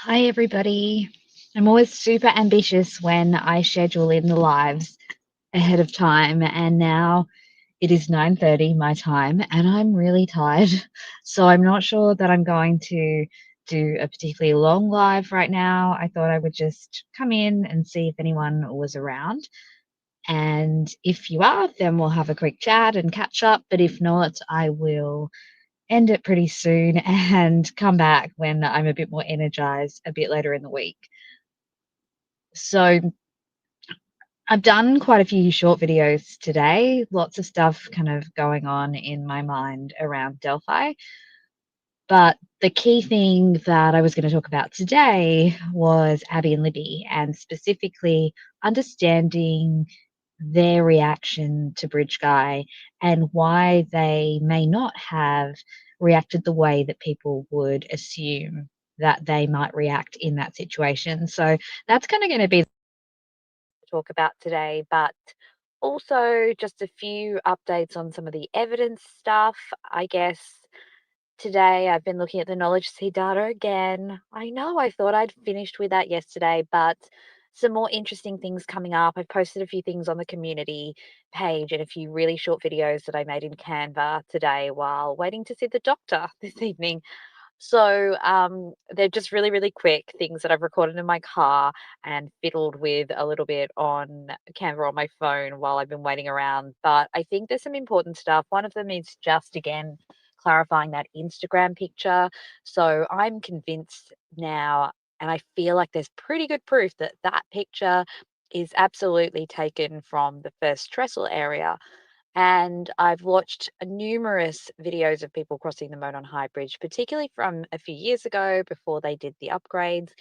Hi, everybody. I'm always super ambitious when I schedule in the lives ahead of time, and now it is 9:30 my time, and I'm really tired. So I'm not sure that I'm going to do a particularly long live right now. I thought I would just come in and see if anyone was around. And if you are, then we'll have a quick chat and catch up. But if not, I will end it pretty soon and come back when I'm a bit more energized a bit later in the week. So I've done quite a few short videos today, lots of stuff kind of going on in my mind around Delphi. But the key thing that I was going to talk about today was Abby and Libby, and specifically understanding their reaction to Bridge Guy and why they may not have reacted the way that people would assume that they might react in that situation. So that's kind of going to be talk about today, but also just a few updates on some of the evidence stuff. I guess today I've been looking at the knowledge C data again. I know I thought I'd finished with that yesterday, but some more interesting things coming up. I've posted a few things on the community page and a few really short videos that I made in Canva today while waiting to see the doctor this evening. So, they're just really, really quick things that I've recorded in my car and fiddled with a little bit on camera on my phone while I've been waiting around. But I think there's some important stuff. One of them is just again clarifying that Instagram picture. So I'm convinced now, and I feel like there's pretty good proof that that picture is absolutely taken from the first trestle area, and I've watched numerous videos of people crossing the Monon High Bridge, particularly from a few years ago before they did the upgrades.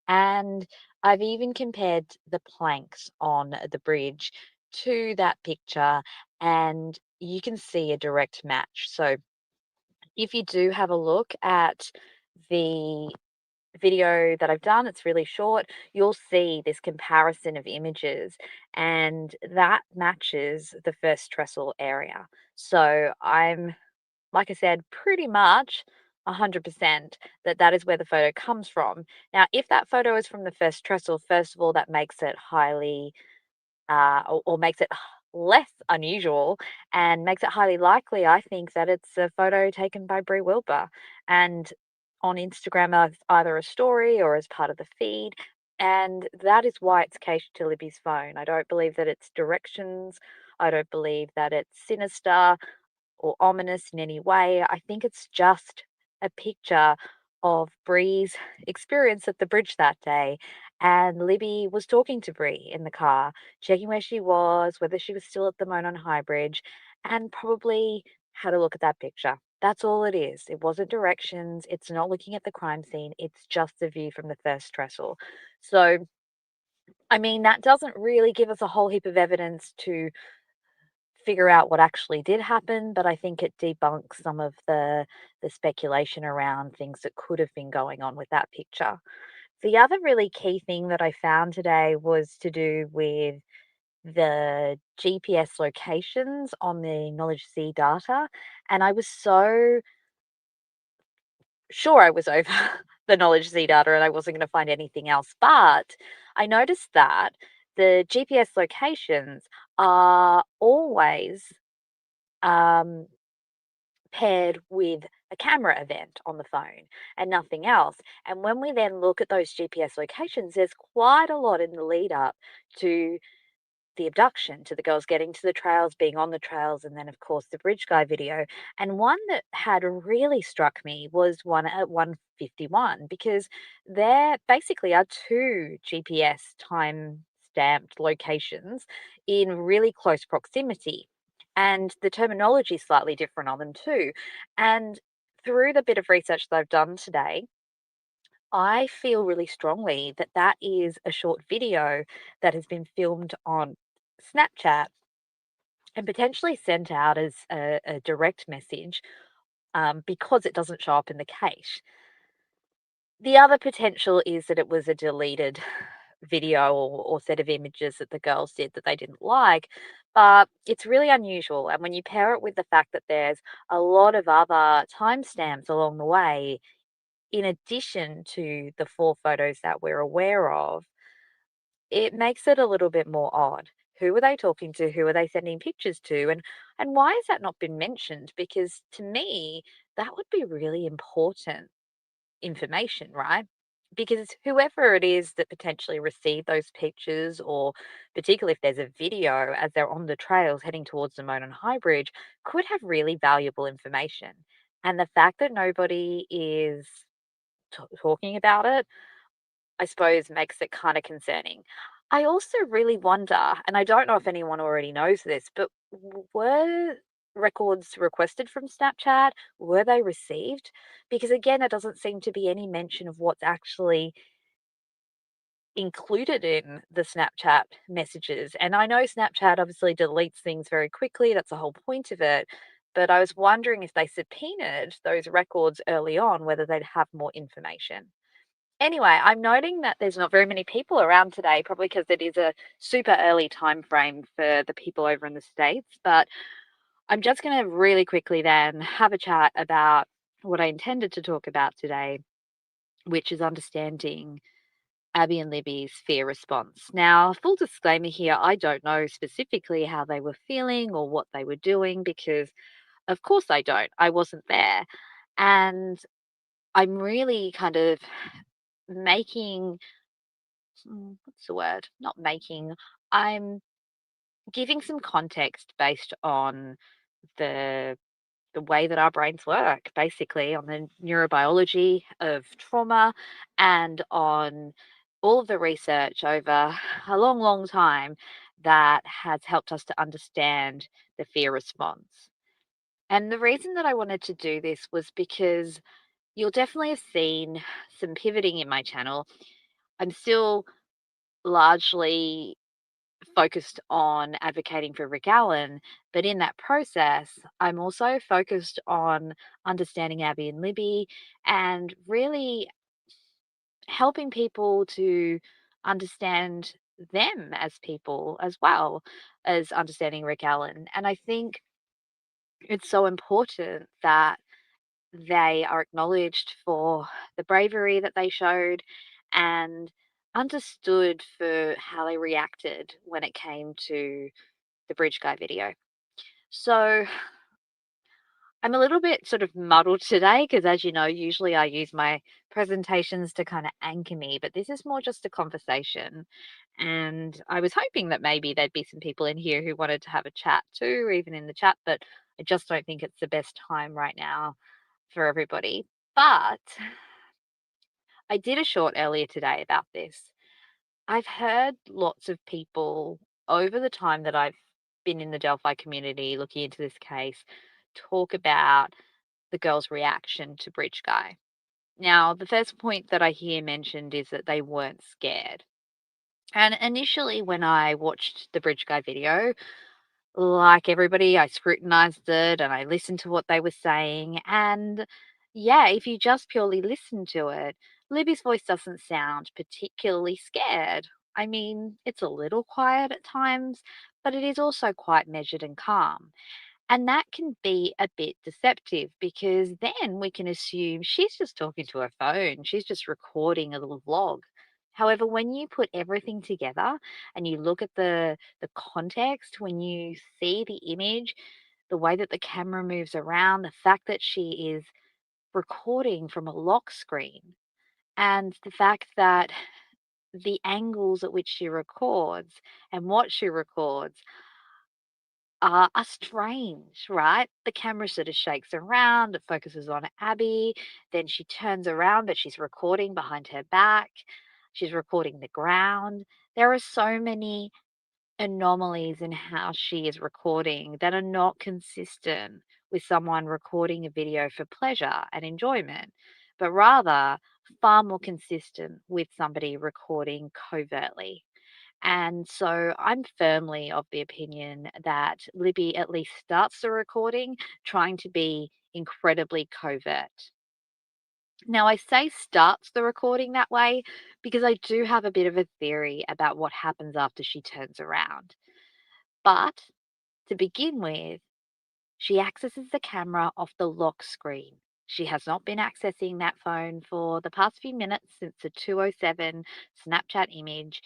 And I've even compared the planks on the bridge to that picture, and you can see a direct match. So if you do have a look at the video that I've done, it's really short, you'll see this comparison of images, and that matches the first trestle area. So I'm, like I said, pretty much 100% that that is where the photo comes from. Now, if that photo is from the first trestle, first of all, that makes it highly or makes it less unusual and makes it highly likely, I think, that it's a photo taken by Brie Wilbur and on Instagram as either a story or as part of the feed. And that is why it's cached to Libby's phone. I don't believe that it's directions. I don't believe that it's sinister or ominous in any way. I think it's just a picture of Bree's experience at the bridge that day. And Libby was talking to Bree in the car, checking where she was, whether she was still at the Monon High Bridge, and probably had a look at that picture. That's all it is. It wasn't directions. It's not looking at the crime scene. It's just a view from the first trestle. So, I mean, that doesn't really give us a whole heap of evidence to figure out what actually did happen, but I think it debunks some of the speculation around things that could have been going on with that picture. The other really key thing that I found today was to do with the GPS locations on the Knowledge C data, and I was so sure I was over the Knowledge Z data and I wasn't going to find anything else. But I noticed that the GPS locations are always um, paired with a camera event on the phone and nothing else. And when we then look at those GPS locations, there's quite a lot in the lead up to the abduction, to the girls getting to the trails, being on the trails, and then, of course, the Bridge Guy video. And one that had really struck me was one at 151, because there basically are two GPS time stamped locations in really close proximity. And the terminology is slightly different on them too. And through the bit of research that I've done today, I feel really strongly that that is a short video that has been filmed on Snapchat and potentially sent out as a direct message, because it doesn't show up in the cache. The other potential is that it was a deleted video or set of images that the girls did that they didn't like, but it's really unusual. And when you pair it with the fact that there's a lot of other timestamps along the way, in addition to the 4 photos that we're aware of, it makes it a little bit more odd. Who are they talking to? Who are they sending pictures to? And why has that not been mentioned? Because to me, that would be really important information, right? Because whoever it is that potentially received those pictures, or particularly if there's a video as they're on the trails heading towards the Monon High Bridge, could have really valuable information. And the fact that nobody is talking about it, I suppose, makes it kind of concerning. I also really wonder, and I don't know if anyone already knows this, but were records requested from Snapchat? Were they received? Because again, there doesn't seem to be any mention of what's actually included in the Snapchat messages. And I know Snapchat obviously deletes things very quickly, that's the whole point of it. But I was wondering if they subpoenaed those records early on, whether they'd have more information. Anyway, I'm noting that there's not very many people around today, probably because it is a super early time frame for the people over in the States. But I'm just going to really quickly then have a chat about what I intended to talk about today, which is understanding Abby and Libby's fear response. Now, full disclaimer here, I don't know specifically how they were feeling or what they were doing because, of course, I don't. I wasn't there. And I'm really kind of making what's the word? Not making. I'm giving some context based on the the way that our brains work, basically on the neurobiology of trauma and on all of the research over a long, long time that has helped us to understand the fear response. And the reason that I wanted to do this was because you'll definitely have seen some pivoting in my channel. I'm still largely focused on advocating for Rick Allen, but in that process, I'm also focused on understanding Abby and Libby and really helping people to understand them as people as well as understanding Rick Allen. And I think it's so important that they are acknowledged for the bravery that they showed and understood for how they reacted when it came to the Bridge Guy video. So I'm a little bit sort of muddled today because, as you know, usually I use my presentations to kind of anchor me, but this is more just a conversation. And I was hoping that maybe there'd be some people in here who wanted to have a chat too, even in the chat, but I just don't think it's the best time right now for everybody. But I did a short earlier today about this. I've heard lots of people over the time that I've been in the Delphi community looking into this case talk about the girl's reaction to Bridge Guy. Now, the first point that I hear mentioned is that they weren't scared. And initially, when I watched the Bridge Guy video, like everybody, I scrutinized it and I listened to what they were saying. And yeah, if you just purely listen to it, Libby's voice doesn't sound particularly scared. I mean, it's a little quiet at times, but it is also quite measured and calm. And that can be a bit deceptive because then we can assume she's just talking to her phone, she's just recording a little vlog. However, when you put everything together and you look at the context, when you see the image, the way that the camera moves around, the fact that she is recording from a lock screen, and the fact that the angles at which she records and what she records are strange, right? The camera sort of shakes around, it focuses on Abby, then she turns around, but she's recording behind her back. She's recording the ground. There are so many anomalies in how she is recording that are not consistent with someone recording a video for pleasure and enjoyment, but rather far more consistent with somebody recording covertly. And so I'm firmly of the opinion that Libby at least starts the recording trying to be incredibly covert. Now, I say starts the recording that way because I do have a bit of a theory about what happens after she turns around. But to begin with, she accesses the camera off the lock screen. She has not been accessing that phone for the past few minutes since the 2:07 Snapchat image,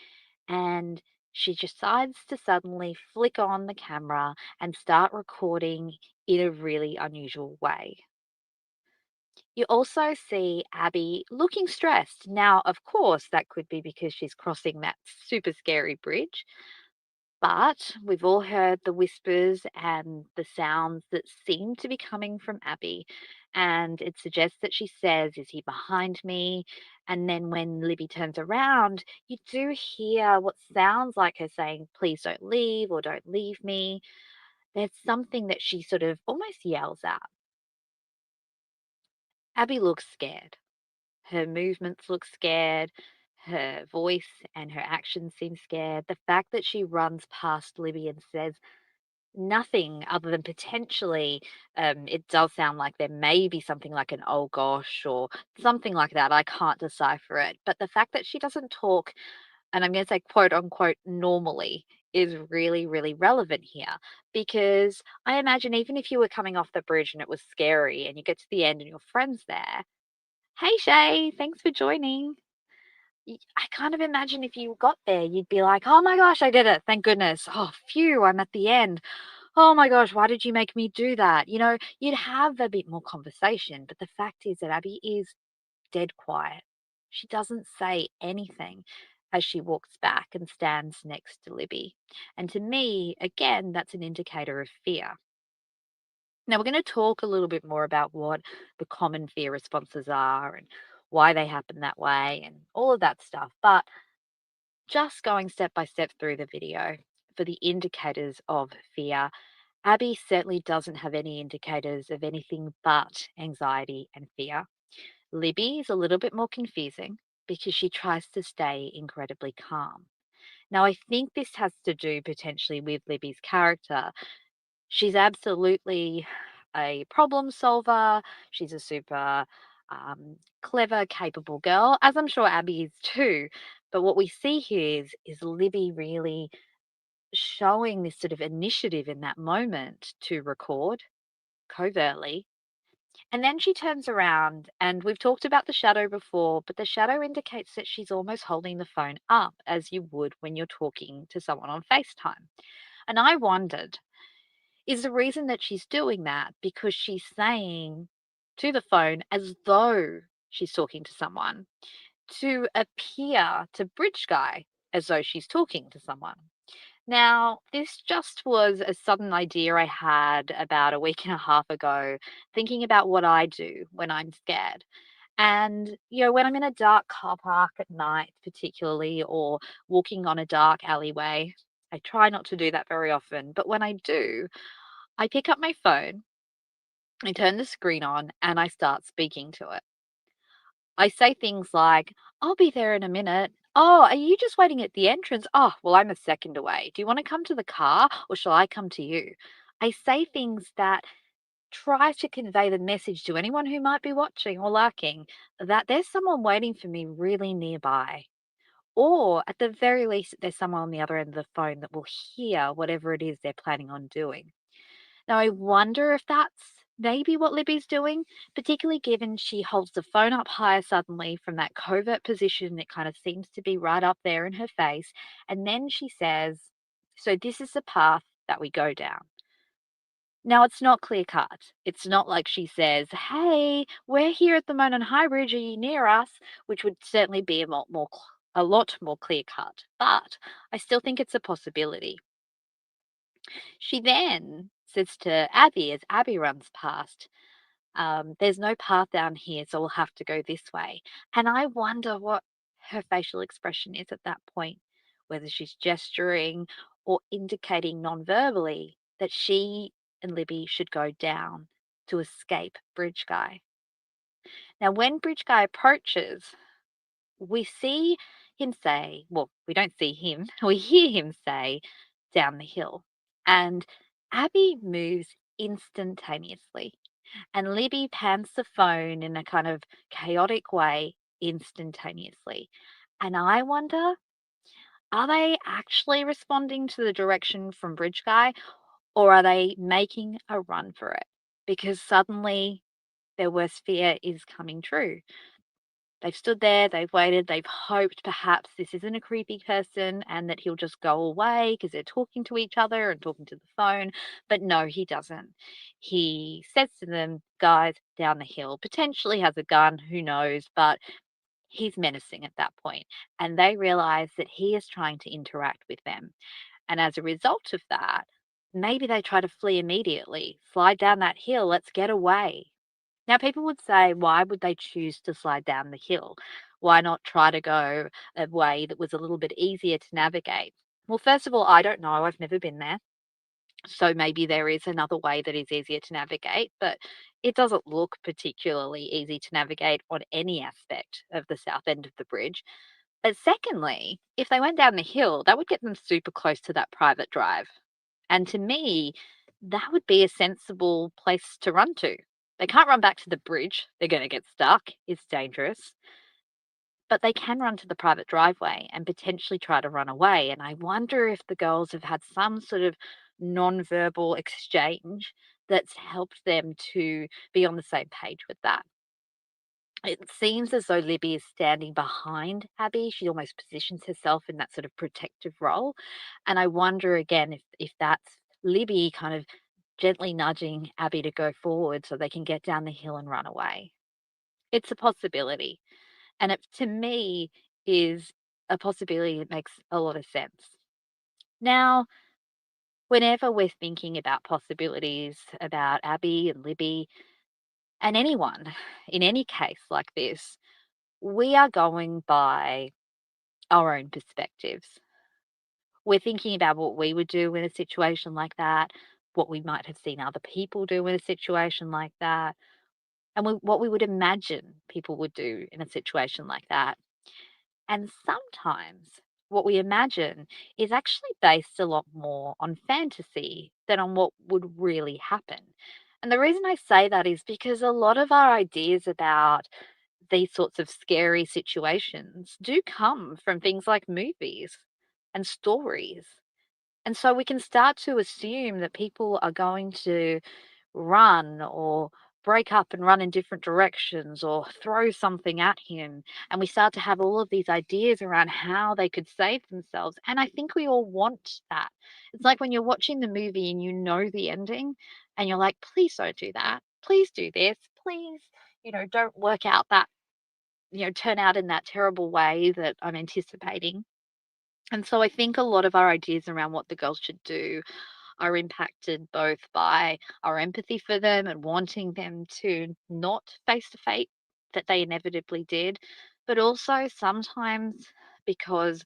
and she decides to suddenly flick on the camera and start recording in a really unusual way. You also see Abby looking stressed. Now, of course, that could be because she's crossing that super scary bridge, but we've all heard the whispers and the sounds that seem to be coming from Abby. And it suggests that she says, "Is he behind me?" And then when Libby turns around, you do hear what sounds like her saying, "Please don't leave," or "Don't leave me." There's something that she sort of almost yells out. Abby looks scared. Her movements look scared. Her voice and her actions seem scared. The fact that she runs past Libby and says nothing other than potentially, it does sound like there may be something like an "oh gosh" or something like that. I can't decipher it. But the fact that she doesn't talk, and I'm going to say quote unquote normally, is really, really relevant here. Because I imagine even if you were coming off the bridge and it was scary and you get to the end and your friend's there, "Hey Shay, thanks for joining." I kind of imagine if you got there, you'd be like, "Oh my gosh, I did it. Thank goodness. Oh, phew, I'm at the end. Oh my gosh, why did you make me do that?" You'd have a bit more conversation. But the fact is that Abby is dead quiet. She doesn't say anything as she walks back and stands next to Libby. And to me, again, that's an indicator of fear. Now, we're going to talk a little bit more about what the common fear responses are and why they happen that way and all of that stuff. But just going step by step through the video for the indicators of fear, Abby certainly doesn't have any indicators of anything but anxiety and fear. Libby is a little bit more confusing because she tries to stay incredibly calm. Now, I think this has to do potentially with Libby's character. She's absolutely a problem solver. She's a super clever, capable girl, as I'm sure Abby is too. But what we see here is Libby really showing this sort of initiative in that moment to record covertly. And then she turns around, and we've talked about the shadow before, but the shadow indicates that she's almost holding the phone up as you would when you're talking to someone on FaceTime. And I wondered, is the reason that she's doing that because she's saying to the phone as though she's talking to someone to appear to Bridge Guy as though she's talking to someone. Now, this just was a sudden idea I had about a week and a half ago, thinking about what I do when I'm scared. And, when I'm in a dark car park at night, particularly, or walking on a dark alleyway, I try not to do that very often, but when I do, I pick up my phone, I turn the screen on, and I start speaking to it. I say things like, "I'll be there in a minute." "Oh, are you just waiting at the entrance?" "Oh, well, I'm a second away. Do you want to come to the car or shall I come to you?" I say things that try to convey the message to anyone who might be watching or lurking that there's someone waiting for me really nearby. Or at the very least, there's someone on the other end of the phone that will hear whatever it is they're planning on doing. Now, I wonder if that's maybe what Libby's doing, particularly given she holds the phone up higher suddenly from that covert position. It kind of seems to be right up there in her face. And then she says, "So this is the path that we go down." Now, it's not clear cut. It's not like she says, "Hey, we're here at the Monon High Bridge. Are you near us?" Which would certainly be a lot more clear cut. But I still think it's a possibility. She then says to Abby as Abby runs past, "There's no path down here, so we'll have to go this way." And I wonder what her facial expression is at that point, whether she's gesturing or indicating non-verbally that she and Libby should go down to escape Bridge Guy. Now, when Bridge Guy approaches, we see him say, well, we don't see him, we hear him say, "Down the hill." And Abby moves instantaneously. And Libby pans the phone in a kind of chaotic way instantaneously. And I wonder, are they actually responding to the direction from Bridge Guy or are they making a run for it? Because suddenly their worst fear is coming true. They've stood there, they've waited, they've hoped perhaps this isn't a creepy person and that he'll just go away because they're talking to each other and talking to the phone. But no, he doesn't. He says to them, guys, down the hill, potentially has a gun, who knows, but he's menacing at that point. And they realize that he is trying to interact with them. And as a result of that, maybe they try to flee immediately, slide down that hill, let's get away. Now, people would say, why would they choose to slide down the hill? Why not try to go a way that was a little bit easier to navigate? Well, first of all, I don't know. I've never been there. So maybe there is another way that is easier to navigate, but it doesn't look particularly easy to navigate on any aspect of the south end of the bridge. But secondly, if they went down the hill, that would get them super close to that private drive. And to me, that would be a sensible place to run to. They can't run back to the bridge. They're going to get stuck. It's dangerous. But they can run to the private driveway and potentially try to run away. And I wonder if the girls have had some sort of non-verbal exchange that's helped them to be on the same page with that. It seems as though Libby is standing behind Abby. She almost positions herself in that sort of protective role. And I wonder again if that's Libby kind of gently nudging Abby to go forward so they can get down the hill and run away. It's a possibility. And it, to me, is a possibility that makes a lot of sense. Now, whenever we're thinking about possibilities about Abby and Libby and anyone in any case like this, we are going by our own perspectives. We're thinking about what we would do in a situation like that, what we might have seen other people do in a situation like that, and what we would imagine people would do in a situation like that. And sometimes what we imagine is actually based a lot more on fantasy than on what would really happen. And the reason I say that is because a lot of our ideas about these sorts of scary situations do come from things like movies and stories. And so we can start to assume that people are going to run or break up and run in different directions or throw something at him. And we start to have all of these ideas around how they could save themselves. And I think we all want that. It's like when you're watching the movie and you know the ending and you're like, please don't do that. Please do this. Please, don't work out that, turn out in that terrible way that I'm anticipating. And so I think a lot of our ideas around what the girls should do are impacted both by our empathy for them and wanting them to not face the fate that they inevitably did, but also sometimes because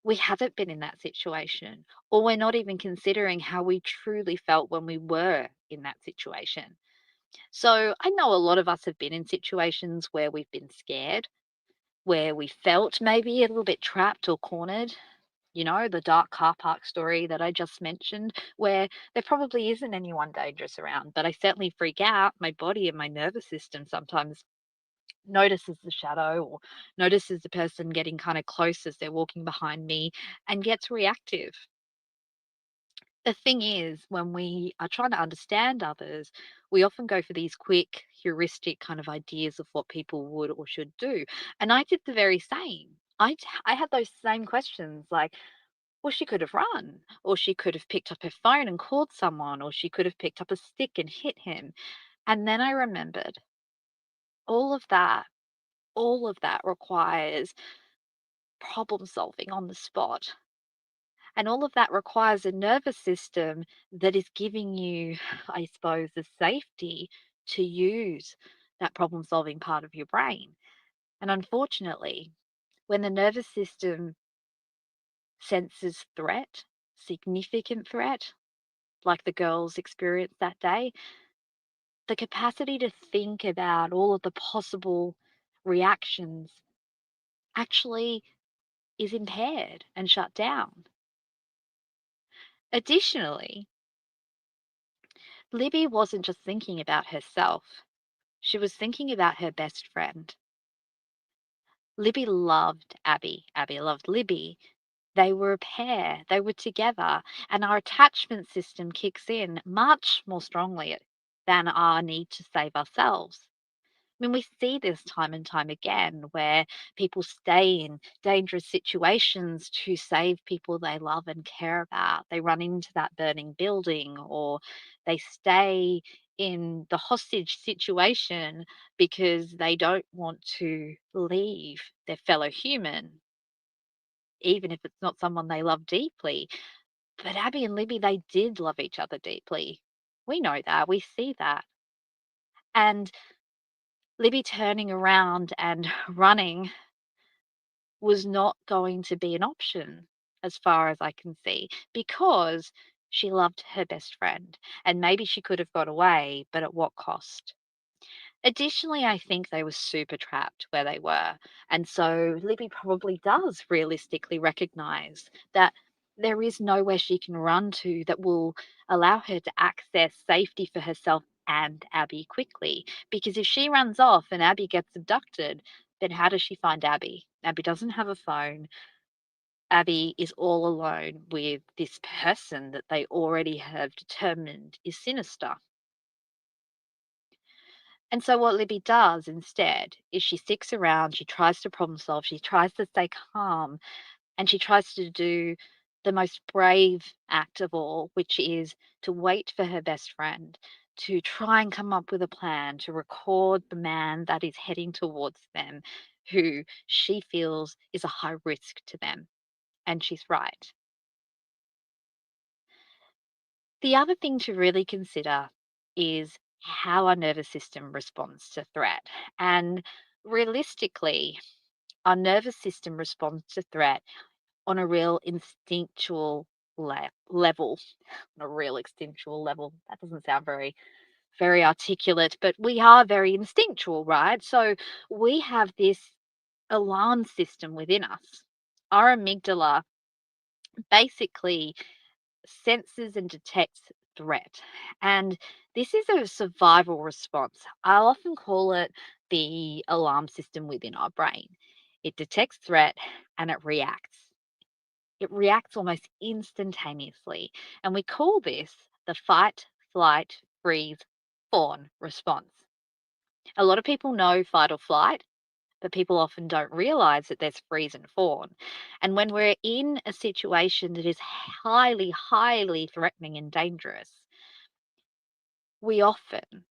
we haven't been in that situation or we're not even considering how we truly felt when we were in that situation. So I know a lot of us have been in situations where we've been scared, where we felt maybe a little bit trapped or cornered, the dark car park story that I just mentioned, where there probably isn't anyone dangerous around, but I certainly freak out. My body and my nervous system sometimes notices the shadow or notices the person getting kind of close as they're walking behind me and gets reactive. The thing is, when we are trying to understand others, we often go for these quick, heuristic kind of ideas of what people would or should do. And I did the very same. I had those same questions like, well, she could have run, or she could have picked up her phone and called someone, or she could have picked up a stick and hit him. And then I remembered all of that, all of that requires problem solving on the spot. And all of that requires a nervous system that is giving you, I suppose, the safety to use that problem solving part of your brain. And unfortunately, when the nervous system senses threat, significant threat, like the girls experienced that day, the capacity to think about all of the possible reactions actually is impaired and shut down. Additionally, Libby wasn't just thinking about herself, she was thinking about her best friend. Libby loved Abby. Abby loved Libby. They were a pair, they were together, and our attachment system kicks in much more strongly than our need to save ourselves. I mean, we see this time and time again where people stay in dangerous situations to save people they love and care about. They run into that burning building, or they stay in the hostage situation because they don't want to leave their fellow human, even if it's not someone they love deeply. But Abby and Libby, they did love each other deeply. We know that. We see that. And Libby turning around and running was not going to be an option as far as I can see, because she loved her best friend. And maybe she could have got away, but at what cost? Additionally, I think they were super trapped where they were. And so Libby probably does realistically recognize that there is nowhere she can run to that will allow her to access safety for herself and Abby quickly. Because if she runs off and Abby gets abducted, then how does she find Abby? Abby doesn't have a phone. Abby is all alone with this person that they already have determined is sinister. And so what Libby does instead is she sticks around, she tries to problem solve, she tries to stay calm, and she tries to do the most brave act of all, which is to wait for her best friend, to try and come up with a plan to record the man that is heading towards them, who she feels is a high risk to them. And she's right. The other thing to really consider is how our nervous system responds to threat. And realistically, our nervous system responds to threat on a real instinctual level. On a real instinctual level. That doesn't sound very articulate, but we are very instinctual, right? So we have this alarm system within us. Our amygdala basically senses and detects threat. And this is a survival response. I'll often call it the alarm system within our brain. It detects threat and it reacts. It reacts almost instantaneously. And we call this the fight, flight, freeze, fawn response. A lot of people know fight or flight, but people often don't realize that there's freeze and fawn. And when we're in a situation that is highly, highly threatening and dangerous, we often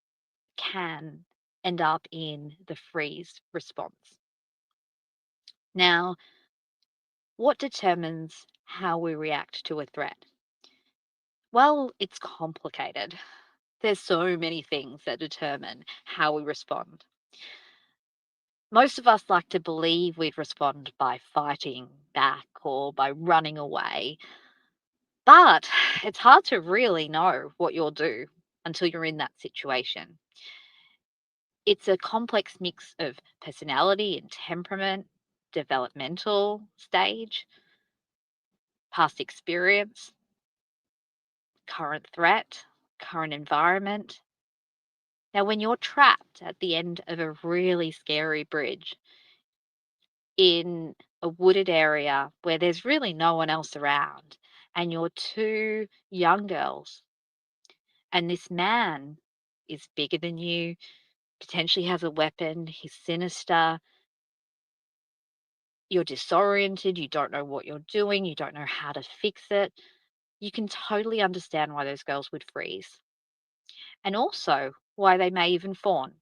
can end up in the freeze response. Now, what determines how we react to a threat? Well, it's complicated. There's so many things that determine how we respond. Most of us like to believe we'd respond by fighting back or by running away, but it's hard to really know what you'll do until you're in that situation. It's a complex mix of personality and temperament, developmental stage, past experience, current threat, current environment. Now, when you're trapped at the end of a really scary bridge in a wooded area where there's really no one else around, and you're two young girls, and this man is bigger than you, potentially has a weapon, he's sinister, you're disoriented, you don't know what you're doing, you don't know how to fix it, you can totally understand why those girls would freeze. And also why they may even fawn.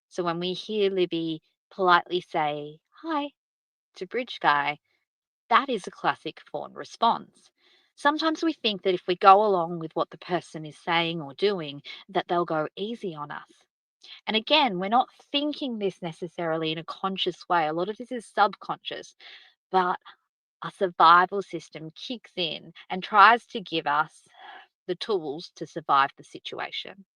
So when we hear Libby politely say, "Hi," to Bridge Guy, that is a classic fawn response. Sometimes we think that if we go along with what the person is saying or doing, that they'll go easy on us. And again, we're not thinking this necessarily in a conscious way. A lot of this is subconscious, but our survival system kicks in and tries to give us the tools to survive the situation.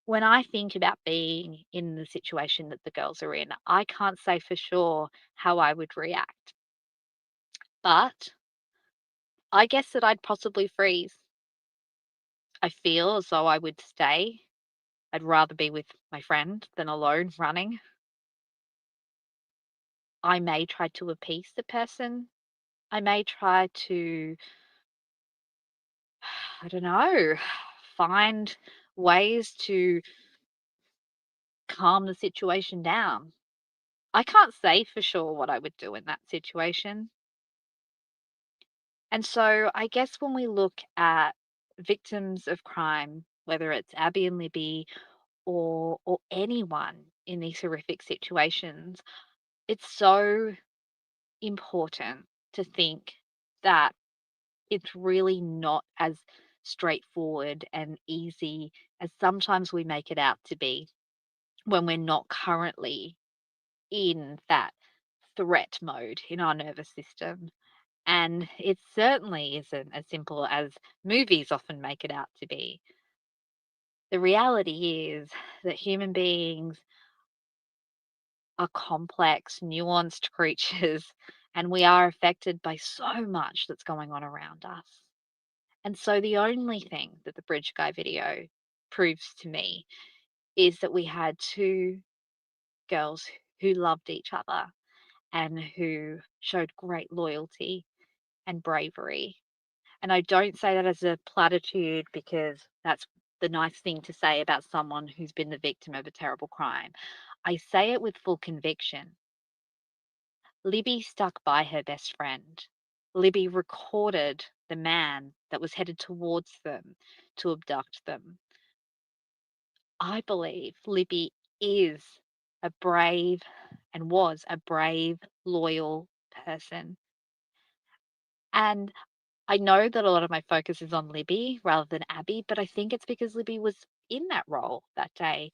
When I think about being in the situation that the girls are in, I can't say for sure how I would react. But I guess that I'd possibly freeze. I feel as though I would stay. I'd rather be with my friend than alone running. I may try to appease the person. I may try to, I don't know, find ways to calm the situation down. I can't say for sure what I would do in that situation. And so I guess when we look at victims of crime, whether it's Abby and Libby or anyone in these horrific situations, it's so important to think that it's really not as straightforward and easy as sometimes we make it out to be when we're not currently in that threat mode in our nervous system. And it certainly isn't as simple as movies often make it out to be. The reality is that human beings are complex, nuanced creatures, and we are affected by so much that's going on around us. And so the only thing that the Bridge Guy video proves to me is that we had two girls who loved each other and who showed great loyalty and bravery. And I don't say that as a platitude because that's the nice thing to say about someone who's been the victim of a terrible crime. I say it with full conviction. Libby stuck by her best friend. Libby recorded the man that was headed towards them to abduct them. I believe Libby is a brave and was a brave, loyal person. And I know that a lot of my focus is on Libby rather than Abby, but I think it's because Libby was in that role that day.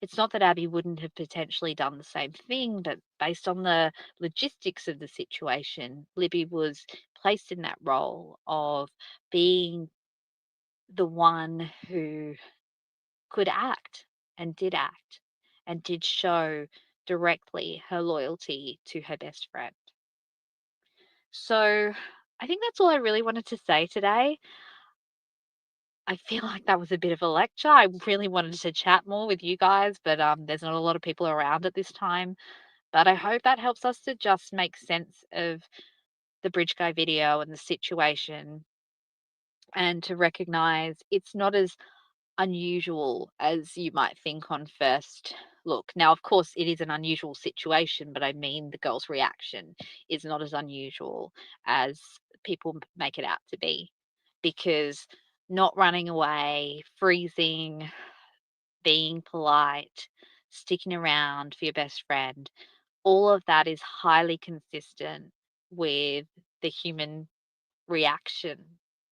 It's not that Abby wouldn't have potentially done the same thing, but based on the logistics of the situation, Libby was placed in that role of being the one who could act and did show directly her loyalty to her best friend. So I think that's all I really wanted to say today. I feel like that was a bit of a lecture. I really wanted to chat more with you guys, but there's not a lot of people around at this time. But I hope that helps us to just make sense of the Bridge Guy video and the situation and to recognize it's not as unusual as you might think on first look. Now, of course, it is an unusual situation, but I mean the girl's reaction is not as unusual as people make it out to be because not running away, freezing, being polite, sticking around for your best friend, all of that is highly consistent with the human reaction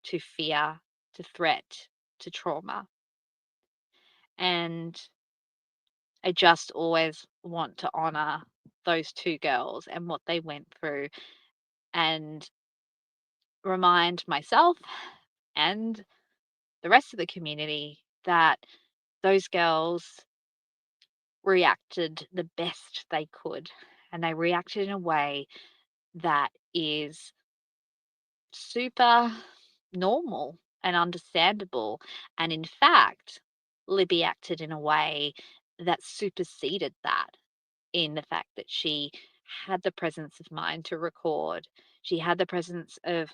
to fear, to threat, to trauma. And I just always want to honor those two girls and what they went through and remind myself and the rest of the community that those girls reacted the best they could. And they reacted in a way that is super normal and understandable. And in fact, Libby acted in a way that superseded that in the fact that she had the presence of mind to record. She had the presence of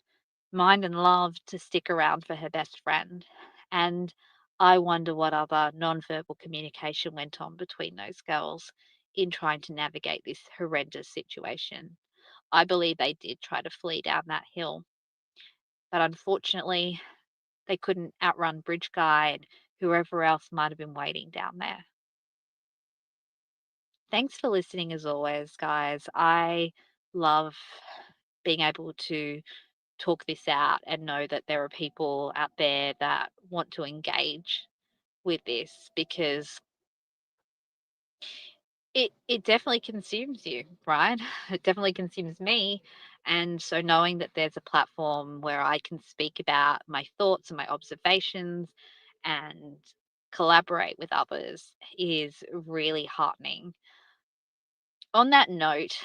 mind and love to stick around for her best friend. And I wonder what other nonverbal communication went on between those girls in trying to navigate this horrendous situation. I believe they did try to flee down that hill, but unfortunately, they couldn't outrun Bridge Guy and whoever else might have been waiting down there. Thanks for listening as always, guys. I love being able to talk this out and know that there are people out there that want to engage with this because it definitely consumes you, right? It definitely consumes me. And so knowing that there's a platform where I can speak about my thoughts and my observations and collaborate with others is really heartening. On that note,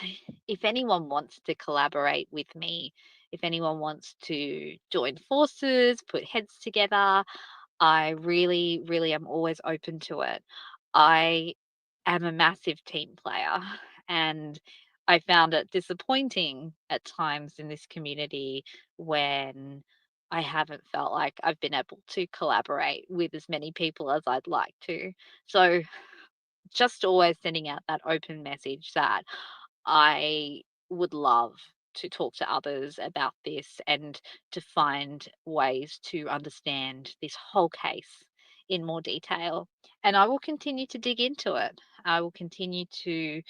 if anyone wants to collaborate with me, if anyone wants to join forces, put heads together, I really, really am always open to it. I am a massive team player and I found it disappointing at times in this community when I haven't felt like I've been able to collaborate with as many people as I'd like to. So just always sending out that open message that I would love to talk to others about this and to find ways to understand this whole case in more detail. And I will continue to dig into it. I will continue to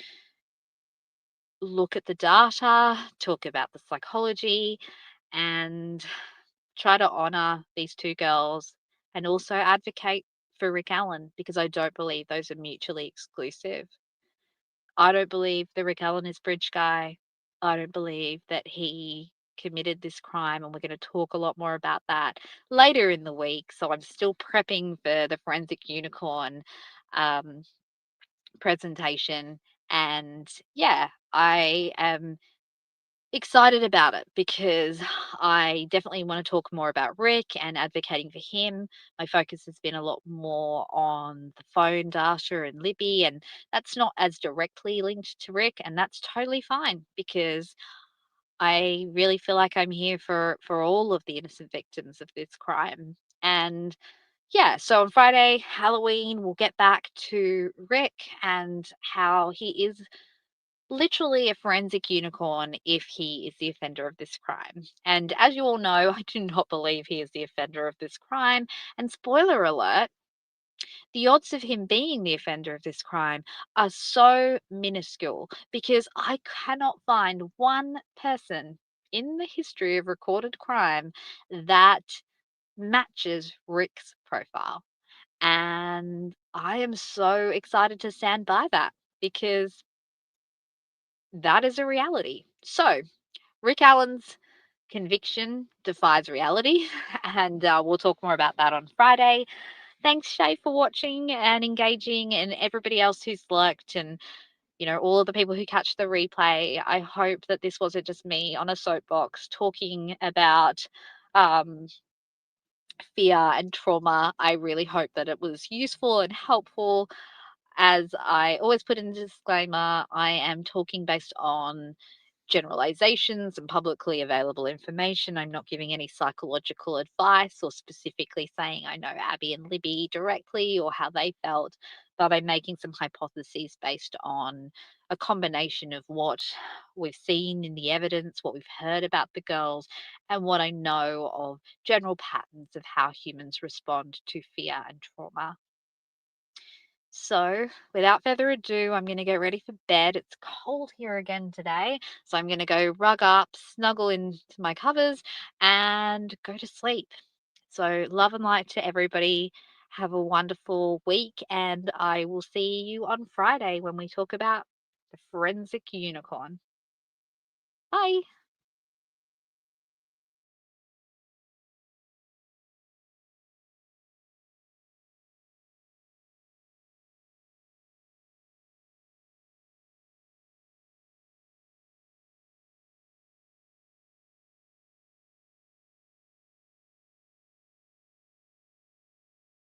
look at the data, talk about the psychology, and try to honor these two girls and also advocate for Rick Allen because I don't believe those are mutually exclusive. I don't believe that Rick Allen is bridge guy. I don't believe that he committed this crime, and we're going to talk a lot more about that later in the week. So I'm still prepping for the forensic unicorn um, presentation, and yeah, I am excited about it because I definitely want to talk more about Rick and advocating for him. My focus has been a lot more on the phone data and Libby, and that's not as directly linked to Rick, and that's totally fine because I really feel like I'm here for all of the innocent victims of this crime. And yeah, so on Friday, Halloween, we'll get back to Rick and how he is literally a forensic unicorn if he is the offender of this crime. And as you all know, I do not believe he is the offender of this crime. And spoiler alert, the odds of him being the offender of this crime are so minuscule because I cannot find one person in the history of recorded crime that matches Rick's profile. And I am so excited to stand by that because that is a reality. So, Rick Allen's conviction defies reality, and we'll talk more about that on Friday. Thanks, Shay, for watching and engaging, and everybody else who's lurked, and all of the people who catch the replay. I hope that this wasn't just me on a soapbox talking about um, fear and trauma. I really hope that it was useful and helpful. As I always put in the disclaimer, I am talking based on generalizations and publicly available information. I'm not giving any psychological advice or specifically saying I know Abby and Libby directly or how they felt, but I'm making some hypotheses based on a combination of what we've seen in the evidence, what we've heard about the girls, and what I know of general patterns of how humans respond to fear and trauma. So, without further ado, I'm going to get ready for bed. It's cold here again today. So, I'm going to go rug up, snuggle into my covers, and go to sleep. So, love and light to everybody. Have a wonderful week, and I will see you on Friday when we talk about the forensic unicorn. Bye.